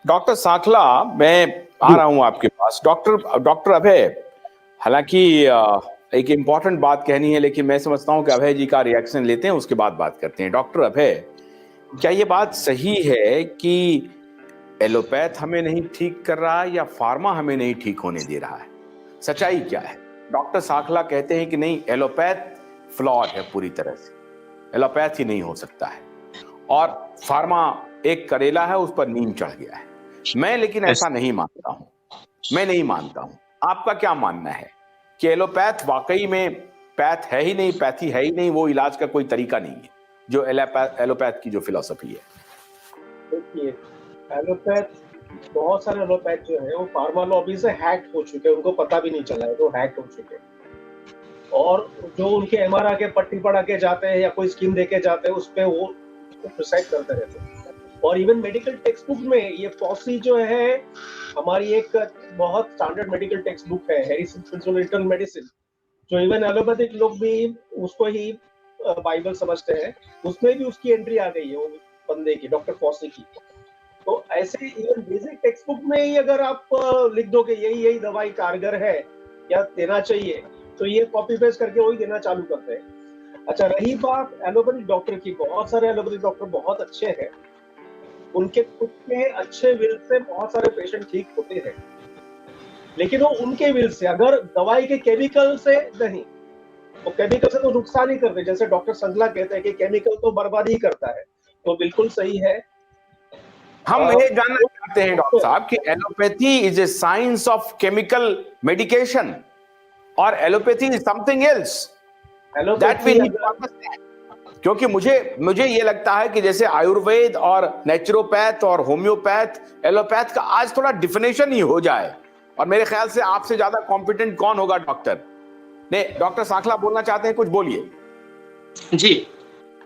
Doctor Sakhla, मैं आ जी रहा हूं आपके पास। डॉक्टर अभय, हालांकि एक इम्पॉर्टेंट बात कहनी है, लेकिन मैं समझता हूं कि अभय जी का रिएक्शन लेते हैं, उसके बाद बात करते हैं। डॉक्टर अभय, क्या ये बात सही है कि एलोपैथ हमें नहीं ठीक कर रहा है या फार्मा हमें नहीं ठीक होने दे रहा है? सच्चाई क्या है? डॉक्टर साखला कहते हैं कि नहीं, एलोपैथ फ्लॉड है पूरी तरह से, एलोपैथ ही नहीं हो सकता है, और फार्मा एक करेला है, उस पर नीम चढ़ गया है। मैं लेकिन ऐसा नहीं मानता हूं, मैं नहीं मानता हूं। आपका क्या मानना है कि एलोपैथ वाकई में पैथ है ही नहीं, पैथी है ही नहीं, वो इलाज का कोई तरीका नहीं है, जो एलोपैथ की जो फिलॉसफी है? देखिए, एलोपैथ, बहुत सारे एलोपैथ जो है वो फार्मा लॉबी से हैक हो चुके हैं, उनको पता भी नहीं चला है वो हैक हो चुके हैं। और जो उनके एमआरआई के पट्टी पढ़ा के जाते हैं या कोई स्कीम देके जाते हैं, उस पे वो प्रिसाइड करते रहते हैं। और इवन मेडिकल टेक्स्ट बुक में ये फॉसी जो है, हमारी एक बहुत स्टैंडर्ड मेडिकल टेक्स्ट बुक है, हैरिसन प्रिंसिपल इंटरनल मेडिसिन, जो इवन एलोपैथिक लोग भी उसको ही बाइबल समझते हैं, उसमें भी उसकी एंट्री आ गई है वो बंदे की, डॉक्टर फॉसी की। तो ऐसे इवन बेसिक टेक्स्ट बुक में ही अगर आप लिख दो कि यही दवाई कारगर है या देना चाहिए, तो ये कॉपी पेस्ट करके वही देना चालू करते हैं। अच्छा, रही बात एलोपैथिक डॉक्टर की, बहुत सारे एलोपैथिक डॉक्टर बहुत अच्छे हैं, उनके खुद के अच्छे विल से बहुत सारे पेशेंट ठीक होते हैं, लेकिन वो उनके विल से, अगर दवाई के केमिकल से नहीं, वो केमिकल से तो नुकसान ही करते हैं। जैसे डॉक्टर संगला कहते हैं कि केमिकल तो बर्बाद ही करता है, तो बिल्कुल सही है। हम ये जानना चाहते हैं डॉक्टर साहब कि allopathy is a science of chemical medication और allopathy is something else that we need to understand. क्योंकि मुझे ये लगता है कि जैसे आयुर्वेद और नेचुरोपैथ और होम्योपैथ, एलोपैथ का आज थोड़ा डिफिनेशन ही हो जाए, और मेरे ख्याल से आपसे ज्यादा कॉम्पिटेंट कौन होगा डॉक्टर? ने डॉक्टर साखला बोलना चाहते हैं, कुछ बोलिए।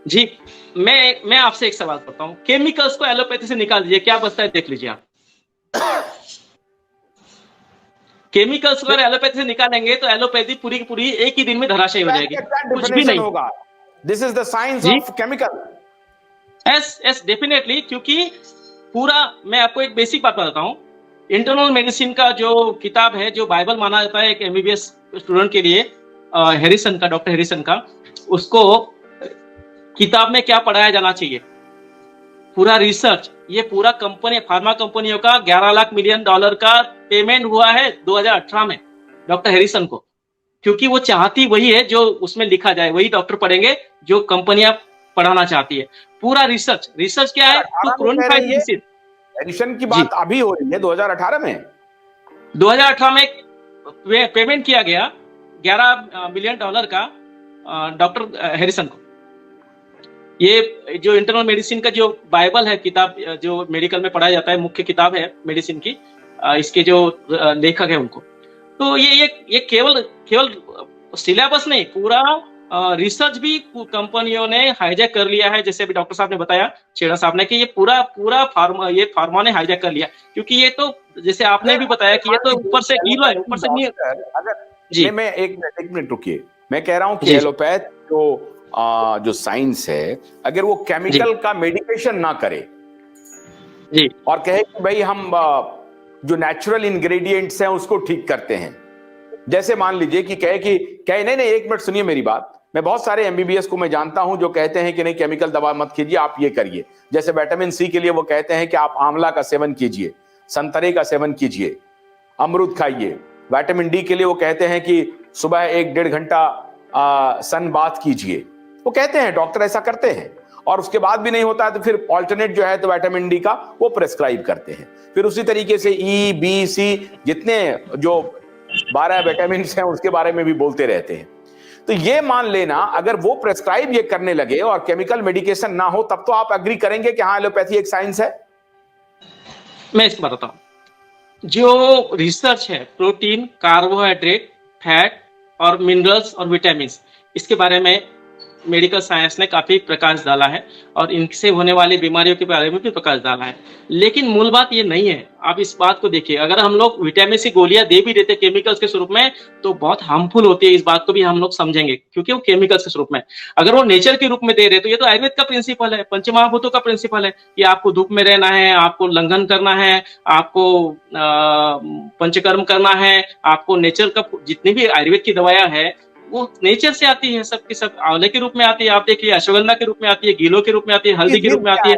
जी, मैं आपसे एक सवाल करता हूं, केमिकल्स को एलोपैथी से निकाल दीजिए, क्या बचता है देख लीजिए आप। केमिकल्स को अगर एलोपैथी से निकालेंगे तो एलोपैथी पूरी की पूरी एक ही दिन में धराशायी हो जाएगी, कुछ भी नहीं होगा। This is the science of chemical. Yes definitely, क्योंकि पूरा, मैं आपको एक बेसिक बात बताता हूं, इंटरनल मेडिसिन का जो किताब है, जो बाइबल माना जाता है एक एमबीबीएस स्टूडेंट के लिए, हैरिसन का, डॉक्टर हैरिसन का, उसको किताब में क्या पढ़ाया जाना चाहिए, पूरा रिसर्च, ये पूरा कंपनी, फार्मा कंपनियों का $11 लाख मिलियन का पेमेंट हुआ है 2018 में डॉक्टर हैरिसन को, क्योंकि वो चाहती वही है जो उसमें लिखा जाए, वही डॉक्टर पढ़ेंगे जो कंपनियां पढ़ाना चाहती है। पूरा रिसर्च क्या है, टू क्रोनिफाई डिसीज। हैरिसन की बात अभी हो रही है 2018 में? 2018 में पेमेंट किया गया $11 मिलियन का डॉक्टर हैरिसन को। ये जो इंटरनल मेडिसिन का जो बाइबल है, किताब जो मेडिकल में पढ़ाया जाता है, मुख्य किताब है मेडिसिन की, इसके जो लेखक है उनको, तो ये केवल सिलेबस नहीं, पूरा रिसर्च भी कंपनियों ने हाईजैक कर लिया है। जैसे अभी डॉक्टर साहब ने बताया, छेड़ा साहब ने, कि ये पूरा फार्मा ने हाईजैक कर लिया, क्योंकि ये तो जैसे आपने भी बताया कि ये तो ऊपर से ईलो है, ऊपर से नहीं। अगर जी, मैं एक मिनट रुकिए, मैं कह रहा हूं कि एलोपैथ जो साइंस है, अगर वो केमिकल का मेडिकेशन ना करे जी, और कहे कि भाई हम जो नेचुरल इंग्रेडिएंट्स हैं उसको ठीक करते हैं, जैसे मान लीजिए कि कहे नहीं, एक मिनट सुनिए मेरी बात। मैं बहुत सारे एमबीबीएस को मैं जानता हूं जो कहते हैं कि नहीं, केमिकल दवा मत कीजिए, आप ये करिए। जैसे विटामिन सी के लिए वो कहते हैं कि आप आंवला का सेवन कीजिए, संतरे का सेवन कीजिए, अमरूद खाइए। विटामिन डी के लिए वो कहते हैं कि सुबह 1-1.5 घंटा सन बाथ कीजिए। वो कहते हैं, डॉक्टर ऐसा करते हैं, और उसके बाद भी नहीं होता है तो फिर ऑल्टरनेट जो है तो विटामिन डी का वो प्रेस्क्राइब करते हैं। फिर उसी तरीके से ई, बी, सी, जितने जो 12 विटामिन हैं उसके बारे में भी बोलते रहते हैं। तो ये मान लेना, अगर वो प्रेस्क्राइब ये करने लगे और केमिकल मेडिकेशन ना हो, तब तो आप एग्री करेंगे कि हाँ, एलोपैथी एक साइंस है? मैं इसको बताता हूं, जो रिसर्च है, प्रोटीन, कार्बोहाइड्रेट, फैट और मिनरल्स और विटामिन, इसके बारे में मेडिकल साइंस ने काफी प्रकाश डाला है और इनसे होने वाली बीमारियों के बारे में भी प्रकाश डाला है। लेकिन मूल बात ये नहीं है। आप इस बात को देखिए, अगर हम लोग विटामिन सी गोलियां दे भी देते केमिकल्स के स्वरूप में तो बहुत हार्मफुल होती है, इस बात को भी हम लोग समझेंगे, क्योंकि वो केमिकल्स के स्वरूप में। अगर वो नेचर के रूप में दे रहे तो ये तो आयुर्वेद का प्रिंसिपल है, पंचमहाभूतों का प्रिंसिपल है कि आपको धूप में रहना है, आपको लंघन करना है, आपको पंचकर्म करना है, आपको नेचर का जितनी भी आयुर्वेद की दवाइयां है वो नेचर से आती है, सब की सब आंवले के रूप में आती है, आप देखिए अश्वगंधा के रूप में आती है, गीलों के रूप में आती है, हल्दी के रूप में आती है।